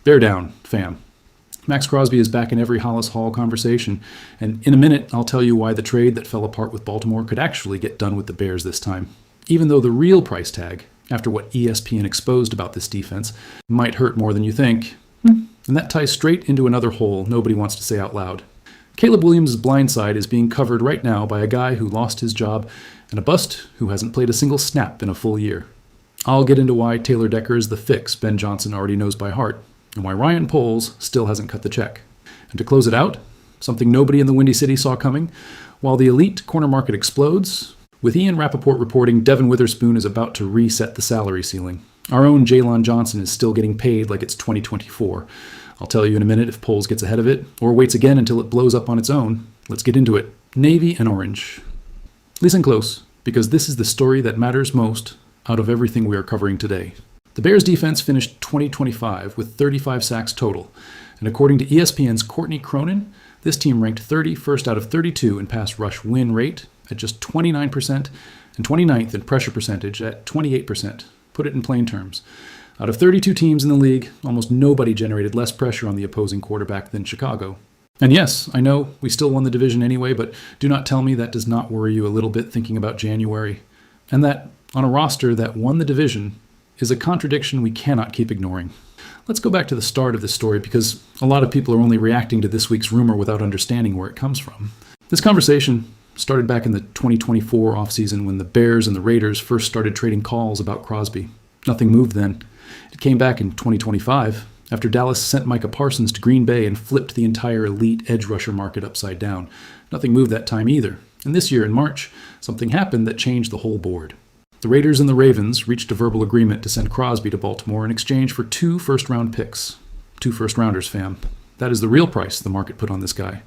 Bear down, fam. Maxx Crosby is back in every Hollis Hall conversation, and in a minute I'll tell you why the trade that fell apart with Baltimore could actually get done with the Bears this time. Even though the real price tag, after what ESPN exposed about this defense, might hurt more than you think. And that ties straight into another hole nobody wants to say out loud. Caleb Williams' blind side is being covered right now by a guy who lost his job and a bust who hasn't played a single snap in a full year. I'll get into why Taylor Decker is the fix Ben Johnson already knows by heart, and why Ryan Poles still hasn't cut the check. And to close it out, something nobody in the Windy City saw coming, while the elite corner market explodes, with Ian Rappaport reporting Devin Witherspoon is about to reset the salary ceiling. Our own Jalen Johnson is still getting paid like it's 2024. I'll tell you in a minute if Poles gets ahead of it, or waits again until it blows up on its own. Let's get into it. Navy and orange. Listen close, because this is the story that matters most out of everything we are covering today. The Bears defense finished 2025 with 35 sacks total, and according to ESPN's Courtney Cronin, this team ranked 31st out of 32 in pass rush win rate at just 29% and 29th in pressure percentage at 28%. Put it in plain terms. Out of 32 teams in the league, almost nobody generated less pressure on the opposing quarterback than Chicago. And yes, I know we still won the division anyway, but do not tell me that does not worry you a little bit thinking about January. And that, on a roster that won the division, is a contradiction we cannot keep ignoring. Let's go back to the start of this story because a lot of people are only reacting to this week's rumor without understanding where it comes from. This conversation started back in the 2024 offseason when the Bears and the Raiders first started trading calls about Crosby. Nothing moved then. It came back in 2025 after Dallas sent Micah Parsons to Green Bay and flipped the entire elite edge rusher market upside down. Nothing moved that time either. And this year in March, something happened that changed the whole board. The Raiders and the Ravens reached a verbal agreement to send Crosby to Baltimore in exchange for 2 first-round picks. 2 first-rounders, fam. That is the real price the market put on this guy.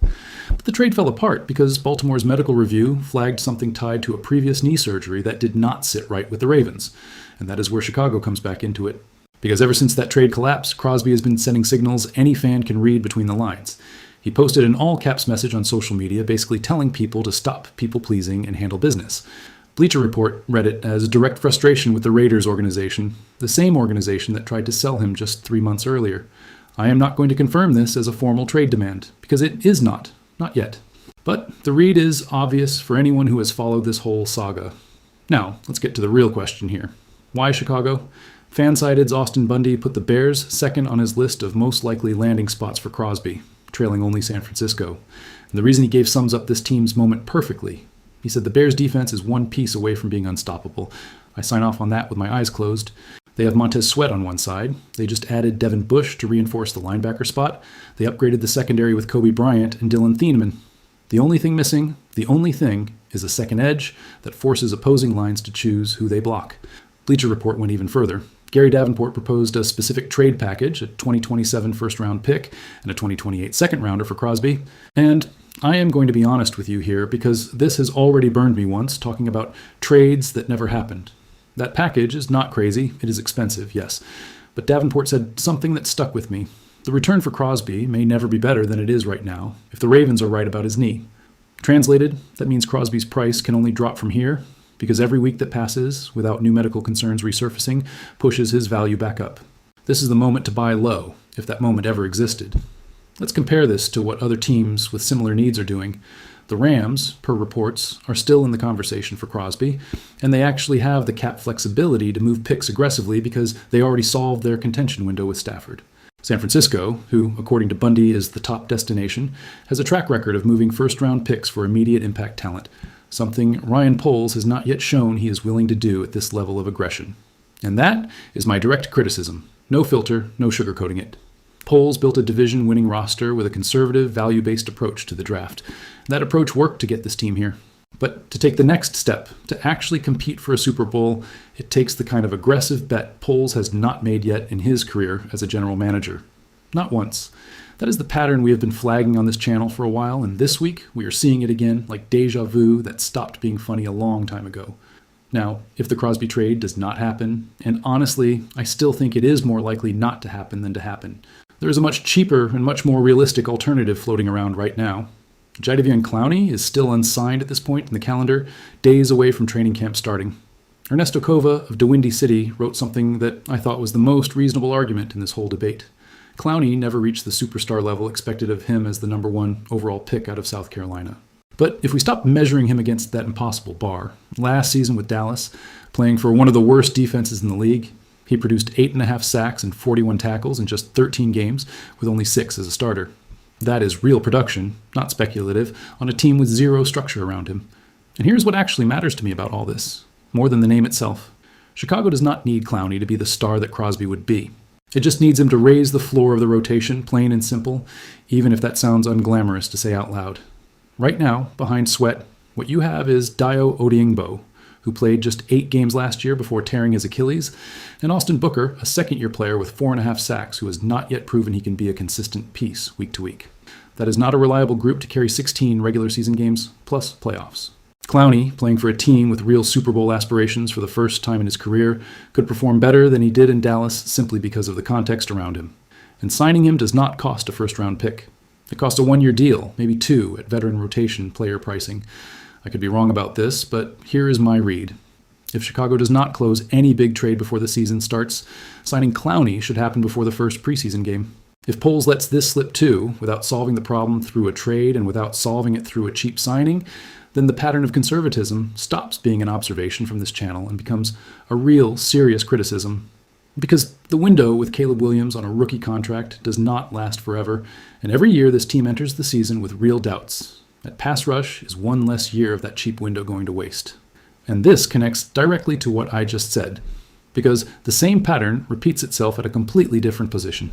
But the trade fell apart because Baltimore's medical review flagged something tied to a previous knee surgery that did not sit right with the Ravens. And that is where Chicago comes back into it. Because ever since that trade collapsed, Crosby has been sending signals any fan can read between the lines. He posted an all-caps message on social media basically telling people to stop people-pleasing and handle business. Bleacher Report read it as direct frustration with the Raiders organization, the same organization that tried to sell him just 3 months earlier. I am not going to confirm this as a formal trade demand, because it is not yet. But the read is obvious for anyone who has followed this whole saga. Now, let's get to the real question here. Why Chicago? Fansided's Austin Bundy put the Bears second on his list of most likely landing spots for Crosby, trailing only San Francisco. And the reason he gave sums up this team's moment perfectly. He said the Bears' defense is one piece away from being unstoppable. I sign off on that with my eyes closed. They have Montez Sweat on one side. They just added Devin Bush to reinforce the linebacker spot. They upgraded the secondary with Kobe Bryant and Dylan Thieneman. The only thing missing, is a second edge that forces opposing lines to choose who they block. Bleacher Report went even further. Gary Davenport proposed a specific trade package, a 2027 first-round pick and a 2028 second-rounder for Crosby. And I am going to be honest with you here because this has already burned me once talking about trades that never happened. That package is not crazy. It is expensive, yes. But Davenport said something that stuck with me. The return for Crosby may never be better than it is right now if the Ravens are right about his knee. Translated, that means Crosby's price can only drop from here because every week that passes without new medical concerns resurfacing pushes his value back up. This is the moment to buy low, if that moment ever existed. Let's compare this to what other teams with similar needs are doing. The Rams, per reports, are still in the conversation for Crosby, and they actually have the cap flexibility to move picks aggressively because they already solved their contention window with Stafford. San Francisco, who, according to Bundy, is the top destination, has a track record of moving first-round picks for immediate impact talent, something Ryan Poles has not yet shown he is willing to do at this level of aggression. And that is my direct criticism. No filter, no sugarcoating it. Poles built a division-winning roster with a conservative, value-based approach to the draft. That approach worked to get this team here. But to take the next step, to actually compete for a Super Bowl, it takes the kind of aggressive bet Poles has not made yet in his career as a general manager. Not once. That is the pattern we have been flagging on this channel for a while, and this week we are seeing it again like deja vu that stopped being funny a long time ago. Now, if the Crosby trade does not happen, and honestly, I still think it is more likely not to happen than to happen, there is a much cheaper and much more realistic alternative floating around right now. Jadeveon Clowney is still unsigned at this point in the calendar, days away from training camp starting. Ernesto Cova of DeWindy City wrote something that I thought was the most reasonable argument in this whole debate. Clowney never reached the superstar level expected of him as the number 1 overall pick out of South Carolina. But if we stop measuring him against that impossible bar, last season with Dallas, playing for one of the worst defenses in the league, he produced 8.5 sacks and 41 tackles in just 13 games, with only 6 as a starter. That is real production, not speculative, on a team with zero structure around him. And here's what actually matters to me about all this, more than the name itself. Chicago does not need Clowney to be the star that Crosby would be. It just needs him to raise the floor of the rotation, plain and simple, even if that sounds unglamorous to say out loud. Right now, behind Sweat, what you have is Dayo Odiengbo, who played just 8 games last year before tearing his Achilles, and Austin Booker, a second-year player with 4.5 sacks who has not yet proven he can be a consistent piece week to week. That is not a reliable group to carry 16 regular season games, plus playoffs. Clowney, playing for a team with real Super Bowl aspirations for the first time in his career, could perform better than he did in Dallas simply because of the context around him. And signing him does not cost a first-round pick. It costs a 1-year deal, maybe 2 at veteran rotation player pricing. I could be wrong about this, but here is my read. If Chicago does not close any big trade before the season starts, signing Clowney should happen before the first preseason game. If Poles lets this slip too, without solving the problem through a trade and without solving it through a cheap signing, then the pattern of conservatism stops being an observation from this channel and becomes a real, serious criticism. Because the window with Caleb Williams on a rookie contract does not last forever, and every year this team enters the season with real doubts. At pass rush is 1 less year of that cheap window going to waste. And this connects directly to what I just said, because the same pattern repeats itself at a completely different position.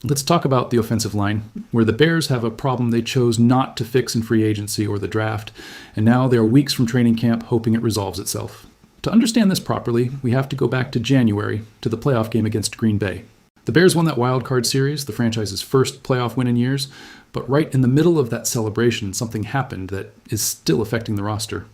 Let's talk about the offensive line, where the Bears have a problem they chose not to fix in free agency or the draft, and now they are weeks from training camp hoping it resolves itself. To understand this properly, we have to go back to January, to the playoff game against Green Bay. The Bears won that wild card series, the franchise's first playoff win in years, but right in the middle of that celebration, something happened that is still affecting the roster.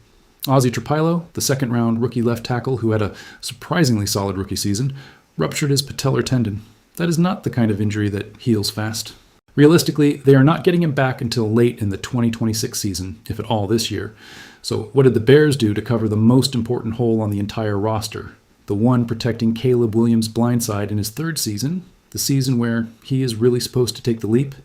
Ozzy Trapilo, the second-round rookie left tackle who had a surprisingly solid rookie season, ruptured his patellar tendon. That is not the kind of injury that heals fast. Realistically, they are not getting him back until late in the 2026 season, if at all this year. So what did the Bears do to cover the most important hole on the entire roster? The one protecting Caleb Williams' blindside in his 3rd season, the season where he is really supposed to take the leap?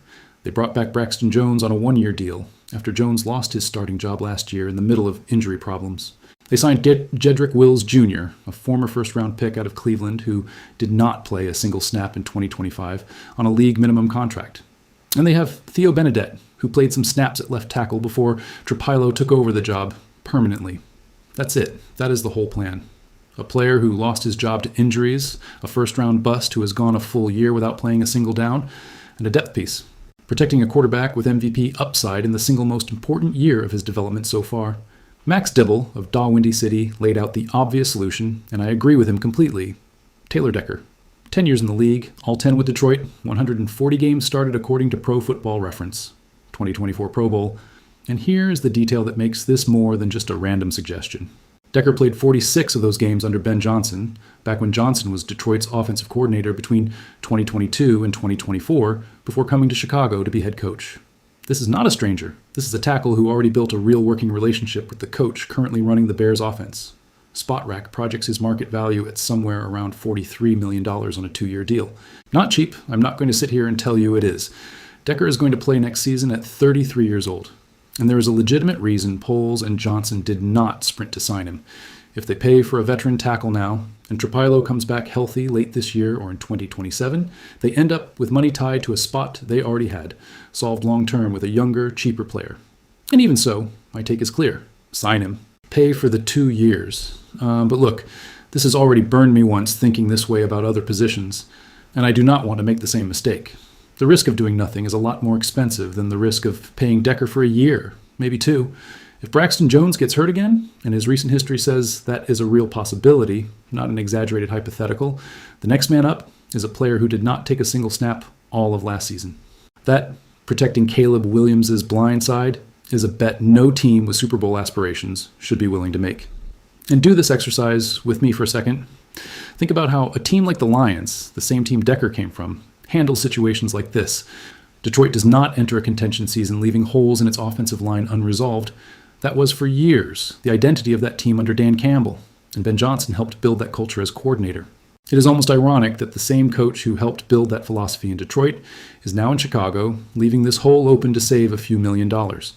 They brought back Braxton Jones on a 1-year deal, after Jones lost his starting job last year in the middle of injury problems. They signed Jedrick Wills Jr., a former first-round pick out of Cleveland who did not play a single snap in 2025, on a league minimum contract. And they have Theo Benedette, who played some snaps at left tackle before Trapilo took over the job permanently. That's it. That is the whole plan. A player who lost his job to injuries, a first-round bust who has gone a full year without playing a single down, and a depth piece, protecting a quarterback with MVP upside in the single most important year of his development so far. Max Dibble of Windy City laid out the obvious solution, and I agree with him completely. Taylor Decker. 10 years in the league, all 10 with Detroit, 140 games started according to Pro Football Reference, 2024 Pro Bowl. And here is the detail that makes this more than just a random suggestion. Decker played 46 of those games under Ben Johnson, back when Johnson was Detroit's offensive coordinator between 2022 and 2024, before coming to Chicago to be head coach. This is not a stranger. This is a tackle who already built a real working relationship with the coach currently running the Bears offense. SpotRack projects his market value at somewhere around $43 million on a 2-year deal. Not cheap. I'm not going to sit here and tell you it is. Decker is going to play next season at 33 years old. And there is a legitimate reason Poles and Johnson did not sprint to sign him. If they pay for a veteran tackle now, and Trapilo comes back healthy late this year or in 2027, they end up with money tied to a spot they already had, solved long-term with a younger, cheaper player. And even so, my take is clear. Sign him. Pay for the 2 years. But look, this has already burned me once thinking this way about other positions, and I do not want to make the same mistake. The risk of doing nothing is a lot more expensive than the risk of paying Decker for a year, maybe 2. If Braxton Jones gets hurt again, and his recent history says that is a real possibility, not an exaggerated hypothetical, the next man up is a player who did not take a single snap all of last season. That, protecting Caleb Williams' blind side, is a bet no team with Super Bowl aspirations should be willing to make. And do this exercise with me for a second. Think about how a team like the Lions, the same team Decker came from, handles situations like this. Detroit does not enter a contention season leaving holes in its offensive line unresolved. That was for years the identity of that team under Dan Campbell, and Ben Johnson helped build that culture as coordinator. It is almost ironic that the same coach who helped build that philosophy in Detroit is now in Chicago, leaving this hole open to save a few $1,000,000.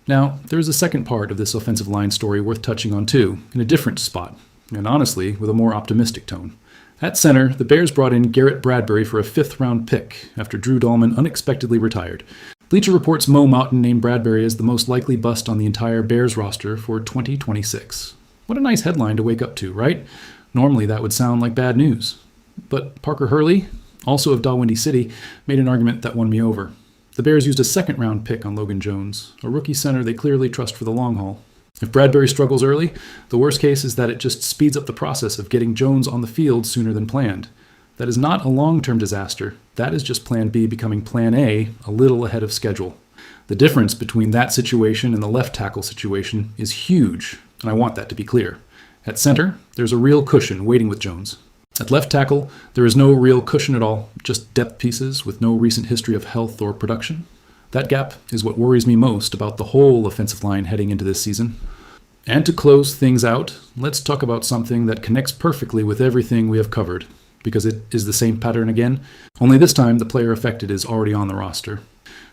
Now, there is a second part of this offensive line story worth touching on too, in a different spot, and honestly, with a more optimistic tone. At center, the Bears brought in Garrett Bradbury for a 5th-round pick after Drew Dahlman unexpectedly retired. Bleacher Report's Mo Mountain named Bradbury as the most likely bust on the entire Bears roster for 2026. What a nice headline to wake up to, right? Normally that would sound like bad news. But Parker Hurley, also of Dalwhinnie City, made an argument that won me over. The Bears used a 2nd-round pick on Logan Jones, a rookie center they clearly trust for the long haul. If Bradbury struggles early, the worst case is that it just speeds up the process of getting Jones on the field sooner than planned. That is not a long-term disaster. That is just Plan B becoming Plan A a little ahead of schedule. The difference between that situation and the left tackle situation is huge, and I want that to be clear. At center, there's a real cushion waiting with Jones. At left tackle, there is no real cushion at all, just depth pieces with no recent history of health or production. That gap is what worries me most about the whole offensive line heading into this season. And to close things out, let's talk about something that connects perfectly with everything we have covered, because it is the same pattern again, only this time the player affected is already on the roster.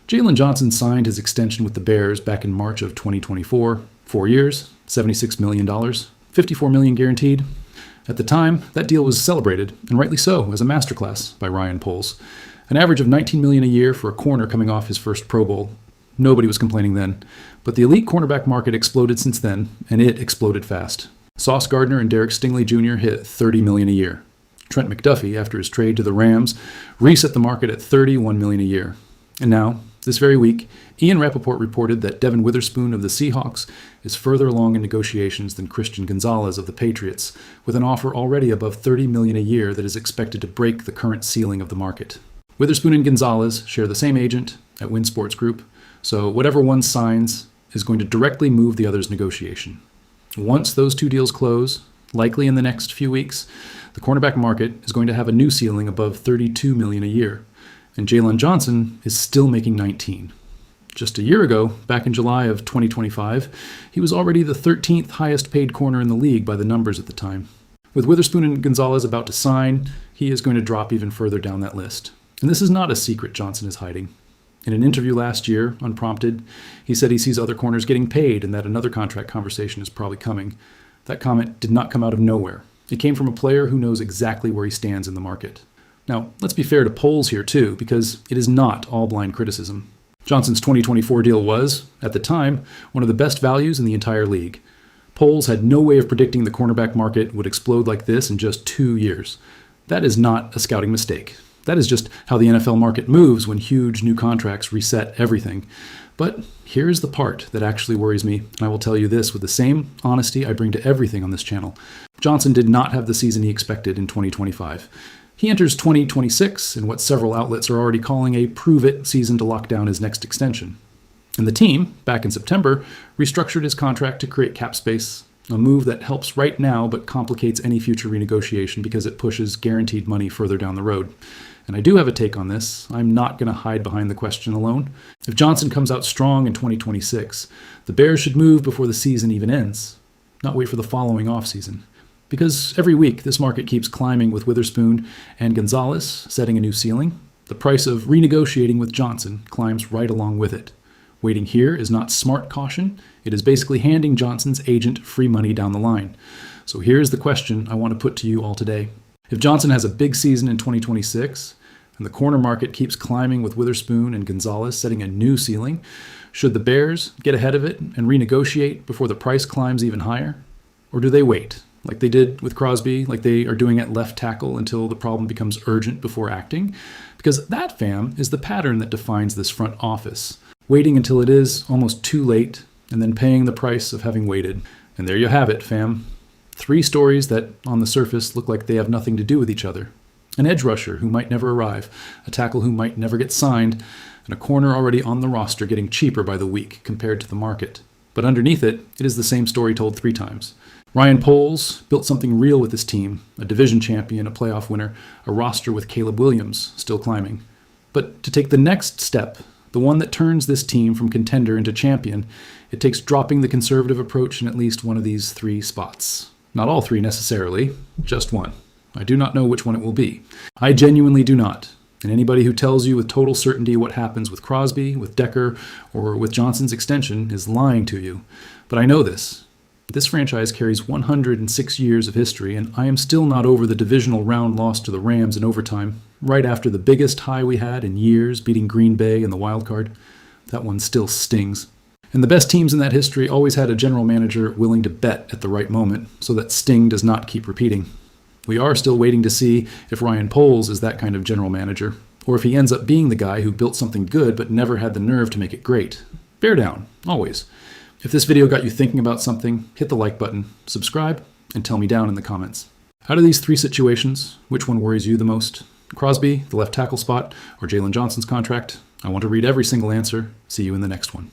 Jalen Johnson signed his extension with the Bears back in March of 2024, 4 years, $76 million, $54 million guaranteed. At the time, that deal was celebrated, and rightly so, as a masterclass by Ryan Poles. An average of $19 million a year for a corner coming off his first Pro Bowl. Nobody was complaining then, but the elite cornerback market exploded since then, and it exploded fast. Sauce Gardner and Derek Stingley Jr. hit $30 million a year. Trent McDuffie, after his trade to the Rams, reset the market at $31 million a year. And now, this very week, Ian Rappaport reported that Devin Witherspoon of the Seahawks is further along in negotiations than Christian Gonzalez of the Patriots, with an offer already above $30 million a year that is expected to break the current ceiling of the market. Witherspoon and Gonzalez share the same agent at Win Sports Group, so whatever one signs is going to directly move the other's negotiation. Once those two deals close, likely in the next few weeks, the cornerback market is going to have a new ceiling above $32 million a year, and Jalen Johnson is still making $19. Just a year ago, back in July of 2025, he was already the 13th highest paid corner in the league by the numbers at the time. With Witherspoon and Gonzalez about to sign, he is going to drop even further down that list. And this is not a secret Johnson is hiding. In an interview last year, unprompted, he said he sees other corners getting paid and that another contract conversation is probably coming. That comment did not come out of nowhere. It came from a player who knows exactly where he stands in the market. Now, let's be fair to Poles here too, because it is not all blind criticism. Johnson's 2024 deal was, at the time, one of the best values in the entire league. Poles had no way of predicting the cornerback market would explode like this in just 2 years. That is not a scouting mistake. That is just how the NFL market moves when huge new contracts reset everything. But here's the part that actually worries me, and I will tell you this with the same honesty I bring to everything on this channel. Johnson did not have the season he expected in 2025. He enters 2026 in what several outlets are already calling a prove-it season to lock down his next extension. And the team, back in September, restructured his contract to create cap space, a move that helps right now but complicates any future renegotiation because it pushes guaranteed money further down the road. And I do have a take on this. I'm not going to hide behind the question alone. If Johnson comes out strong in 2026, the Bears should move before the season even ends, not wait for the following offseason. Because every week, this market keeps climbing with Witherspoon and Gonzalez setting a new ceiling. The price of renegotiating with Johnson climbs right along with it. Waiting here is not smart caution. It is basically handing Johnson's agent free money down the line. So here's the question I want to put to you all today. If Johnson has a big season in 2026, and the corner market keeps climbing with Witherspoon and Gonzalez setting a new ceiling, should the Bears get ahead of it and renegotiate before the price climbs even higher? Or do they wait, like they did with Crosby, like they are doing at left tackle until the problem becomes urgent before acting? Because that, fam, is the pattern that defines this front office. Waiting until it is almost too late, and then paying the price of having waited. And there you have it, fam. 3 stories that, on the surface, look like they have nothing to do with each other. An edge rusher who might never arrive, a tackle who might never get signed, and a corner already on the roster getting cheaper by the week compared to the market. But underneath it, it is the same story told 3 times. Ryan Poles built something real with his team, a division champion, a playoff winner, a roster with Caleb Williams still climbing. But to take the next step, the one that turns this team from contender into champion, it takes dropping the conservative approach in at least one of these 3 spots. Not all 3 necessarily, just one. I do not know which one it will be. I genuinely do not. And anybody who tells you with total certainty what happens with Crosby, with Decker, or with Johnson's extension is lying to you. But I know this. This franchise carries 106 years of history, and I am still not over the divisional round loss to the Rams in overtime, right after the biggest high we had in years, beating Green Bay in the wild card. That one still stings. And the best teams in that history always had a general manager willing to bet at the right moment, so that sting does not keep repeating. We are still waiting to see if Ryan Poles is that kind of general manager, or if he ends up being the guy who built something good but never had the nerve to make it great. Bear down, always. If this video got you thinking about something, hit the like button, subscribe, and tell me down in the comments. Out of these three situations, which one worries you the most? Crosby, the left tackle spot, or Jalen Johnson's contract? I want to read every single answer. See you in the next one.